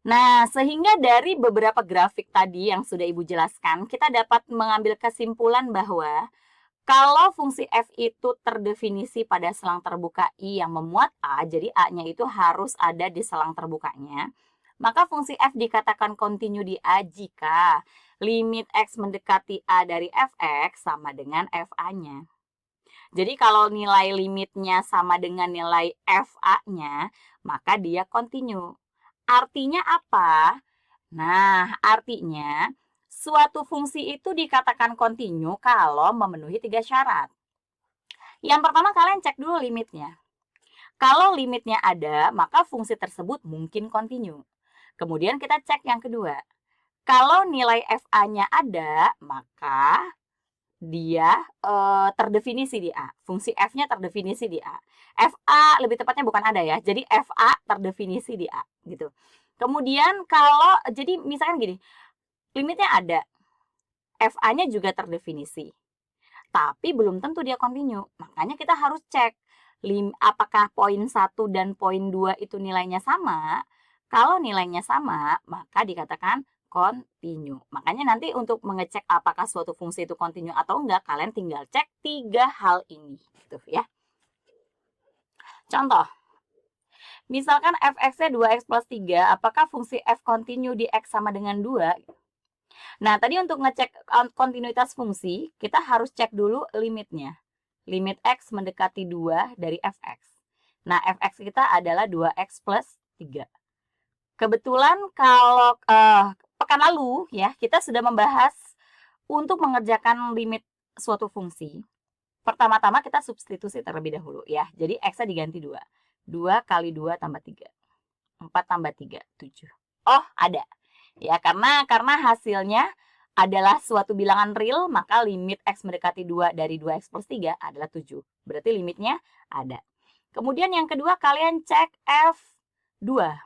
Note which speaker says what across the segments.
Speaker 1: Nah, sehingga dari beberapa grafik tadi yang sudah Ibu jelaskan, kita dapat mengambil kesimpulan bahwa kalau fungsi f itu terdefinisi pada selang terbuka I yang memuat A, jadi A-nya itu harus ada di selang terbukanya, maka fungsi f dikatakan kontinu di A jika limit x mendekati A dari fx sama dengan fa-nya. Jadi kalau nilai limitnya sama dengan nilai fa-nya, maka dia kontinu. Artinya apa? Nah, artinya suatu fungsi itu dikatakan kontinu kalau memenuhi 3 syarat. Yang pertama kalian cek dulu limitnya. Kalau limitnya ada, maka fungsi tersebut mungkin kontinu. Kemudian kita cek yang kedua. Kalau nilai fa-nya ada, maka dia terdefinisi di A. Fungsi f-nya terdefinisi di A. Fa lebih tepatnya bukan ada ya. Jadi fa terdefinisi di A gitu. Kemudian kalau jadi misalkan gini, limitnya ada, fa-nya juga terdefinisi. Tapi belum tentu dia kontinu. Makanya kita harus cek apakah poin 1 dan poin 2 itu nilainya sama. Kalau nilainya sama, maka dikatakan kontinu. Makanya nanti untuk mengecek apakah suatu fungsi itu kontinu atau enggak, kalian tinggal cek 3 hal ini gitu ya. Contoh, misalkan fx-nya 2x plus 3, apakah fungsi f kontinu di x sama dengan 2? Nah, tadi untuk ngecek kontinuitas fungsi, kita harus cek dulu limitnya. Limit x mendekati 2 dari fx. Nah, fx kita adalah 2x plus 3. Kebetulan kalau pekan lalu ya, kita sudah membahas untuk mengerjakan limit suatu fungsi. Pertama-tama kita substitusi terlebih dahulu ya. Jadi x-nya diganti 2. 2 kali 2 tambah 3. 4 tambah 3, 7. Oh, ada. Ya, karena hasilnya adalah suatu bilangan real, maka limit x mendekati 2 dari 2x plus 3 adalah 7. Berarti limitnya ada. Kemudian yang kedua, kalian cek F2.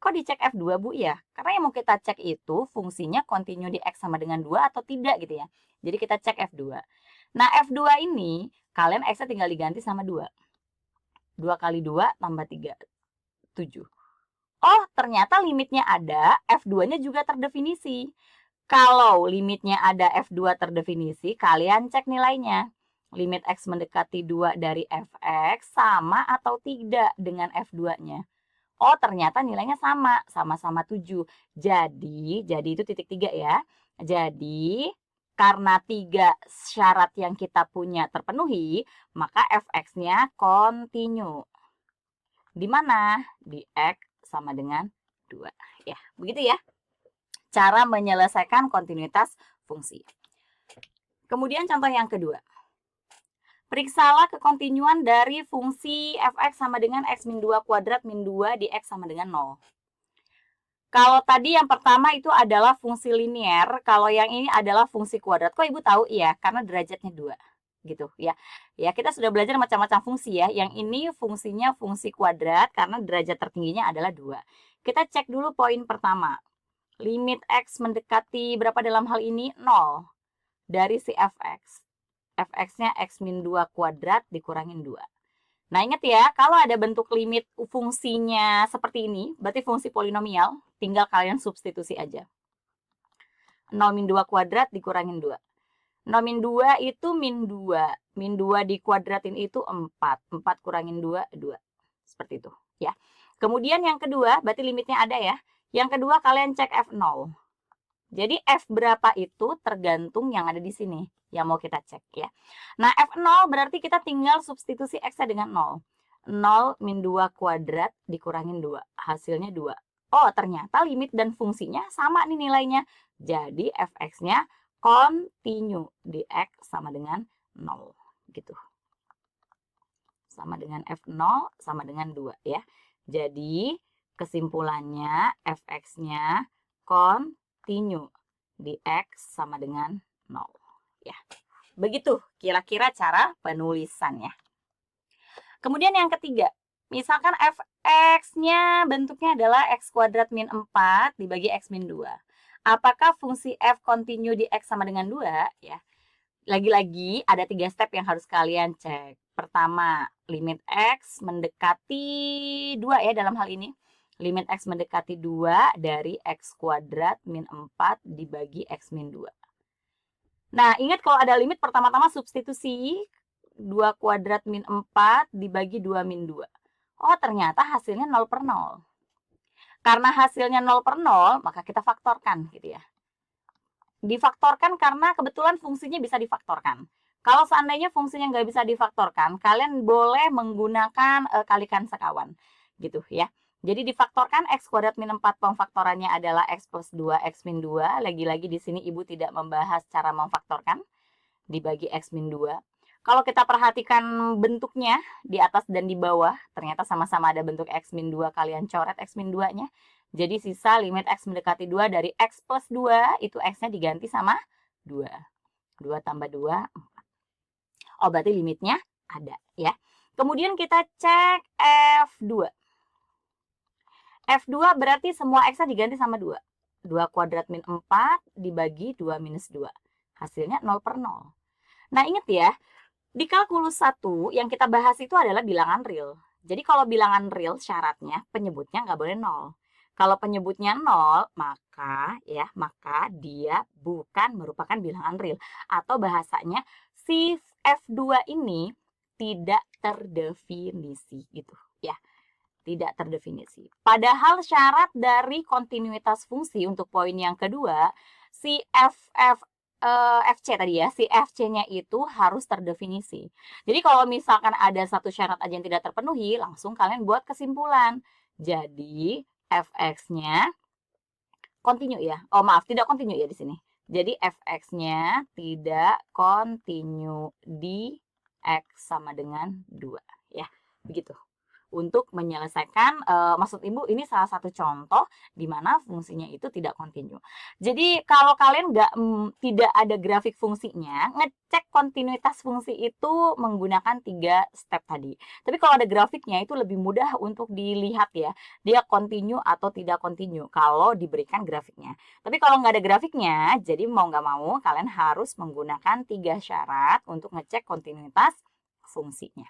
Speaker 1: Kok dicek F2, Bu? Ya, karena yang mau kita cek itu fungsinya kontinu di X sama dengan 2 atau tidak gitu ya. Jadi kita cek F2. Nah, F2 ini kalian X-nya tinggal diganti sama 2. 2 kali 2 tambah 3, 7. Oh, ternyata limitnya ada, F2-nya juga terdefinisi. Kalau limitnya ada F2 terdefinisi, kalian cek nilainya. Limit X mendekati 2 dari Fx sama atau tidak dengan F2-nya. Oh, ternyata nilainya sama, sama-sama 7. Jadi itu titik 3 ya. Jadi, karena 3 syarat yang kita punya terpenuhi, maka fx-nya kontinu. Di mana? Di x sama dengan 2. Ya, begitu ya. Cara menyelesaikan kontinuitas fungsi. Kemudian contoh yang kedua. Periksalah kekontinuan dari fungsi fx sama dengan x min 2 kuadrat min 2 di x sama dengan 0. Kalau tadi yang pertama itu adalah fungsi linier, kalau yang ini adalah fungsi kuadrat. Kok Ibu tahu? Iya, karena derajatnya 2. Gitu ya. Ya, kita sudah belajar macam-macam fungsi ya. Yang ini fungsinya fungsi kuadrat karena derajat tertingginya adalah 2. Kita cek dulu poin pertama. Limit x mendekati berapa dalam hal ini? 0 dari si fx. Fx-nya x min 2 kuadrat dikurangin 2. Nah, ingat ya, kalau ada bentuk limit fungsinya seperti ini, berarti fungsi polinomial, tinggal kalian substitusi aja. 0 min 2 kuadrat dikurangin 2. 0 min 2 itu min 2. Min 2 dikuadratin itu 4. 4 kurangin 2, 2. Seperti itu. Ya. Kemudian yang kedua, berarti limitnya ada ya. Yang kedua, kalian cek F0. Jadi F berapa itu tergantung yang ada di sini yang mau kita cek ya. Nah, F0 berarti kita tinggal substitusi X-nya dengan 0. 0 min 2 kuadrat dikurangin 2. Hasilnya 2. Oh, ternyata limit dan fungsinya sama nih nilainya. Jadi Fx-nya kontinu di X sama dengan 0. Gitu. Sama dengan F0 sama dengan 2 ya. Jadi kesimpulannya Fx-nya kontinu di X sama dengan 0. Ya. Begitu kira-kira cara penulisannya. Kemudian yang ketiga, misalkan fx-nya bentuknya adalah x kuadrat min 4 dibagi x min 2. Apakah fungsi f kontinu di x sama dengan 2? Ya. Lagi-lagi ada 3 step yang harus kalian cek. Pertama, limit x mendekati 2 ya dalam hal ini. Limit X mendekati 2 dari X kuadrat min 4 dibagi X min 2. Nah, ingat kalau ada limit pertama-tama substitusi 2 kuadrat min 4 dibagi 2 min 2. Oh, ternyata hasilnya 0 per 0. Karena hasilnya 0 per 0, maka kita faktorkan gitu ya. Difaktorkan karena kebetulan fungsinya bisa difaktorkan. Kalau seandainya fungsinya nggak bisa difaktorkan, kalian boleh menggunakan kalikan sekawan gitu ya. Jadi difaktorkan X kuadrat min 4 pemfaktorannya adalah X plus 2 X min 2. Lagi-lagi di sini Ibu tidak membahas cara memfaktorkan. Dibagi X min 2. Kalau kita perhatikan bentuknya di atas dan di bawah, ternyata sama-sama ada bentuk X min 2, kalian coret X min 2-nya. Jadi sisa limit X mendekati 2 dari X plus 2, itu X-nya diganti sama 2. 2 tambah 2, 4. Oh, berarti limitnya ada ya. Kemudian kita cek F2. F2 berarti semua X-nya diganti sama 2. 2 kuadrat min 4 dibagi 2 minus 2. Hasilnya 0 per 0. Nah, ingat ya, di kalkulus 1 yang kita bahas itu adalah bilangan real. Jadi kalau bilangan real syaratnya penyebutnya nggak boleh 0. Kalau penyebutnya 0, maka dia bukan merupakan bilangan real. Atau bahasanya si F2 ini tidak terdefinisi gitu ya. Tidak terdefinisi. Padahal syarat dari kontinuitas fungsi untuk poin yang kedua, si FC tadi ya, si FC-nya itu harus terdefinisi. Jadi kalau misalkan ada satu syarat aja yang tidak terpenuhi, langsung kalian buat kesimpulan. Jadi Fx-nya kontinu ya. Oh maaf, tidak kontinu ya di sini. Jadi Fx-nya tidak kontinu di X sama dengan 2 ya. Begitu. Untuk menyelesaikan, maksud Ibu ini salah satu contoh di mana fungsinya itu tidak kontinu. Jadi kalau kalian tidak ada grafik fungsinya, ngecek kontinuitas fungsi itu menggunakan 3 step tadi. Tapi kalau ada grafiknya itu lebih mudah untuk dilihat ya, dia kontinu atau tidak kontinu kalau diberikan grafiknya. Tapi kalau nggak ada grafiknya, jadi mau nggak mau kalian harus menggunakan 3 syarat untuk ngecek kontinuitas fungsinya.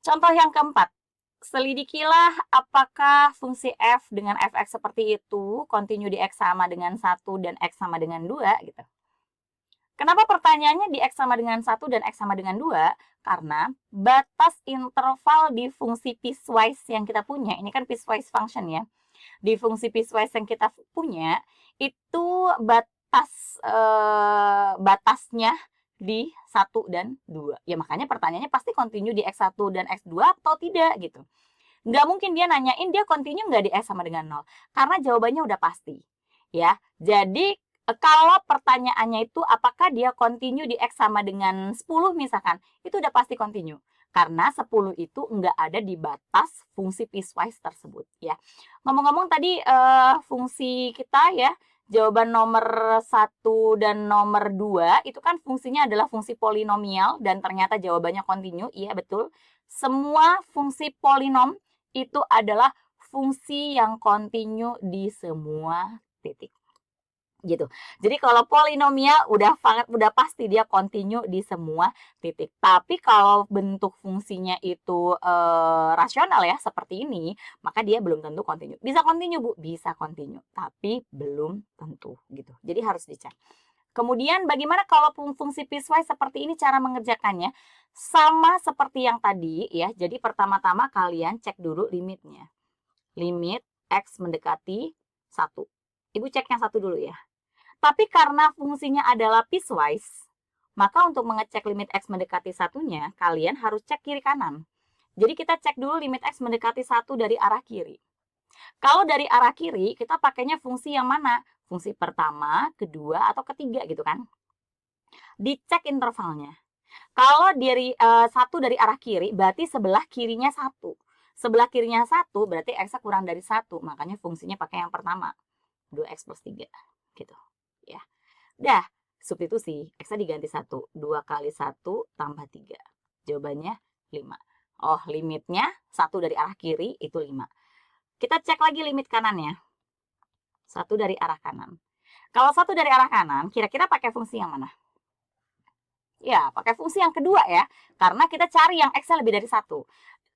Speaker 1: Contoh yang keempat, selidikilah apakah fungsi f dengan fx seperti itu kontinu di x sama dengan 1 dan x sama dengan 2 gitu. Kenapa pertanyaannya di x sama dengan 1 dan x sama dengan 2? Karena batas interval di fungsi piecewise yang kita punya, ini kan piecewise function ya. Di fungsi piecewise yang kita punya, itu batasnya di 1 dan 2. Ya makanya pertanyaannya pasti kontinu di X1 dan X2 atau tidak gitu. Nggak mungkin dia nanyain dia kontinu nggak di X sama dengan 0. Karena jawabannya udah pasti. Ya, jadi kalau pertanyaannya itu apakah dia kontinu di X sama dengan 10 misalkan, itu udah pasti kontinu. Karena 10 itu nggak ada di batas fungsi piecewise tersebut ya. Ngomong-ngomong tadi fungsi kita ya, jawaban nomor 1 dan nomor 2 itu kan fungsinya adalah fungsi polinomial dan ternyata jawabannya kontinu. Iya betul. Semua fungsi polinom itu adalah fungsi yang kontinu di semua titik. Gitu. Jadi kalau polinomial udah pasti dia kontinu di semua titik. Tapi kalau bentuk fungsinya itu rasional ya seperti ini, maka dia belum tentu kontinu. Bisa kontinu Bu, bisa kontinu, tapi belum tentu gitu. Jadi harus dicek. Kemudian bagaimana kalau fungsi piecewise seperti ini cara mengerjakannya? Sama seperti yang tadi ya. Jadi pertama-tama kalian cek dulu limitnya. Limit X mendekati 1. Ibu cek yang 1 dulu ya. Tapi karena fungsinya adalah piecewise, maka untuk mengecek limit X mendekati 1-nya, kalian harus cek kiri kanan. Jadi kita cek dulu limit X mendekati 1 dari arah kiri. Kalau dari arah kiri, kita pakainya fungsi yang mana? Fungsi pertama, kedua, atau ketiga gitu kan. Dicek intervalnya. Kalau dari 1 dari arah kiri, berarti sebelah kirinya 1. Sebelah kirinya 1, berarti X-nya kurang dari 1. Makanya fungsinya pakai yang pertama. 2X plus 3. Gitu. Ya. Udah, substitusi. X-nya diganti 1. 2 kali 1 tambah 3. Jawabannya 5. Oh, limitnya 1 dari arah kiri itu 5. Kita cek lagi limit kanannya. 1 dari arah kanan. Kalau 1 dari arah kanan, kira-kira pakai fungsi yang mana? Ya, pakai fungsi yang kedua ya. Karena kita cari yang X-nya lebih dari 1.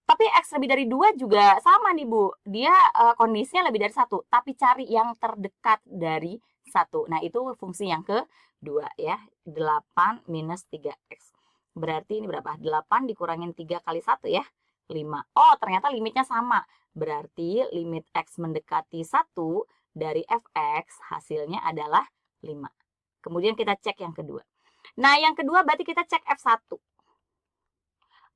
Speaker 1: Tapi X lebih dari 2 juga sama nih Bu. Dia kondisinya lebih dari 1, tapi cari yang terdekat dari 1. Nah, itu fungsi yang kedua ya. 8 minus 3X. Berarti ini berapa? 8 dikurangin 3 kali 1 ya. 5. Oh, ternyata limitnya sama. Berarti limit X mendekati 1 dari fx hasilnya adalah 5. Kemudian kita cek yang kedua. Nah, yang kedua berarti kita cek F1.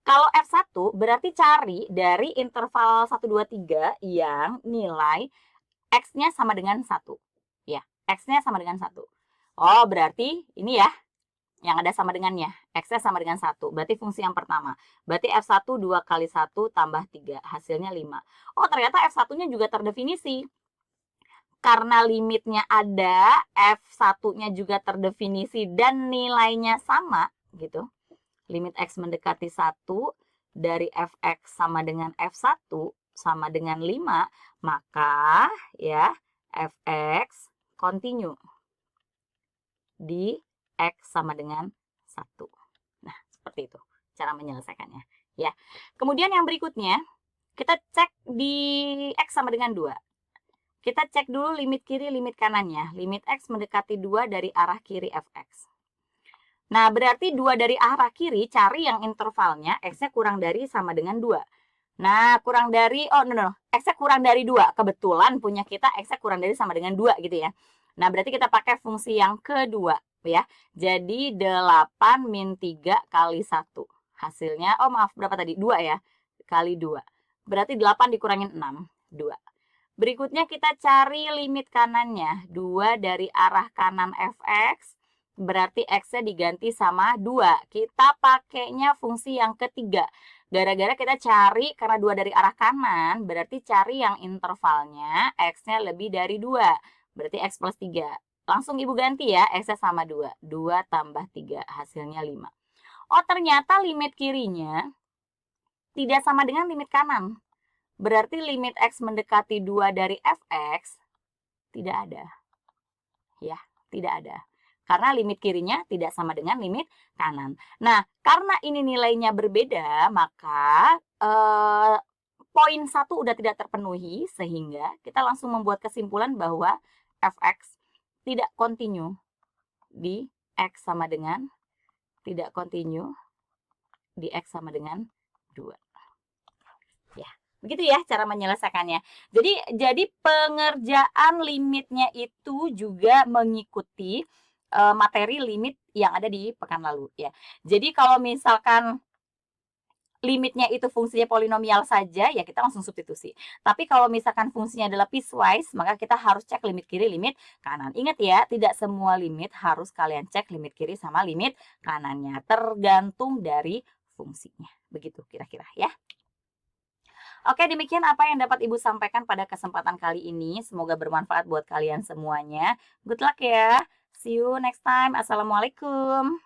Speaker 1: Kalau F1 berarti cari dari interval 1, 2, 3 yang nilai X-nya sama dengan 1. Ya, X-nya sama dengan 1. Oh, berarti ini ya, yang ada sama dengannya. X-nya sama dengan 1. Berarti fungsi yang pertama. Berarti F1 2 kali 1 tambah 3. Hasilnya 5. Oh, ternyata F1-nya juga terdefinisi. Karena limitnya ada, F1-nya juga terdefinisi dan nilainya sama gitu. Limit X mendekati 1 dari fx sama dengan f1 sama dengan 5, maka ya fx continue di X sama dengan 1. Nah, seperti itu cara menyelesaikannya. Ya. Kemudian yang berikutnya, kita cek di X sama dengan 2. Kita cek dulu limit kiri, limit kanannya. Limit X mendekati 2 dari arah kiri fx. Nah, berarti 2 dari arah kiri, cari yang intervalnya, X-nya kurang dari sama dengan 2. Nah, kurang dari, X-nya kurang dari 2. Kebetulan punya kita X-nya kurang dari sama dengan 2 gitu ya. Nah, berarti kita pakai fungsi yang kedua ya. Jadi 8 min 3 kali 1. Hasilnya, berapa tadi? 2 ya, kali 2. Berarti 8 dikurangin 6, 2. Berikutnya kita cari limit kanannya. 2 dari arah kanan fx, berarti X-nya diganti sama 2. Kita pakainya fungsi yang ketiga. Gara-gara kita cari, karena 2 dari arah kanan, berarti cari yang intervalnya X-nya lebih dari 2. Berarti X plus 3. Langsung Ibu ganti ya, X-nya sama 2. 2 tambah 3, hasilnya 5. Oh, ternyata limit kirinya tidak sama dengan limit kanan. Berarti limit X mendekati 2 dari fx tidak ada. Ya, tidak ada. Karena limit kirinya tidak sama dengan limit kanan. Nah, karena ini nilainya berbeda, maka poin 1 udah tidak terpenuhi, sehingga kita langsung membuat kesimpulan bahwa fx tidak kontinu di X sama dengan, tidak kontinu di X sama dengan 2. Ya, begitu ya cara menyelesaikannya. Jadi pengerjaan limitnya itu juga mengikuti materi limit yang ada di pekan lalu ya. Jadi kalau misalkan limitnya itu fungsinya polinomial saja, ya kita langsung substitusi. Tapi kalau misalkan fungsinya adalah piecewise, maka kita harus cek limit kiri, limit kanan. Ingat ya, tidak semua limit harus kalian cek limit kiri sama limit kanannya. Tergantung dari fungsinya. Begitu kira-kira ya. Oke, demikian apa yang dapat Ibu sampaikan pada kesempatan kali ini. Semoga bermanfaat buat kalian semuanya. Good luck ya. See you next time. Assalamualaikum.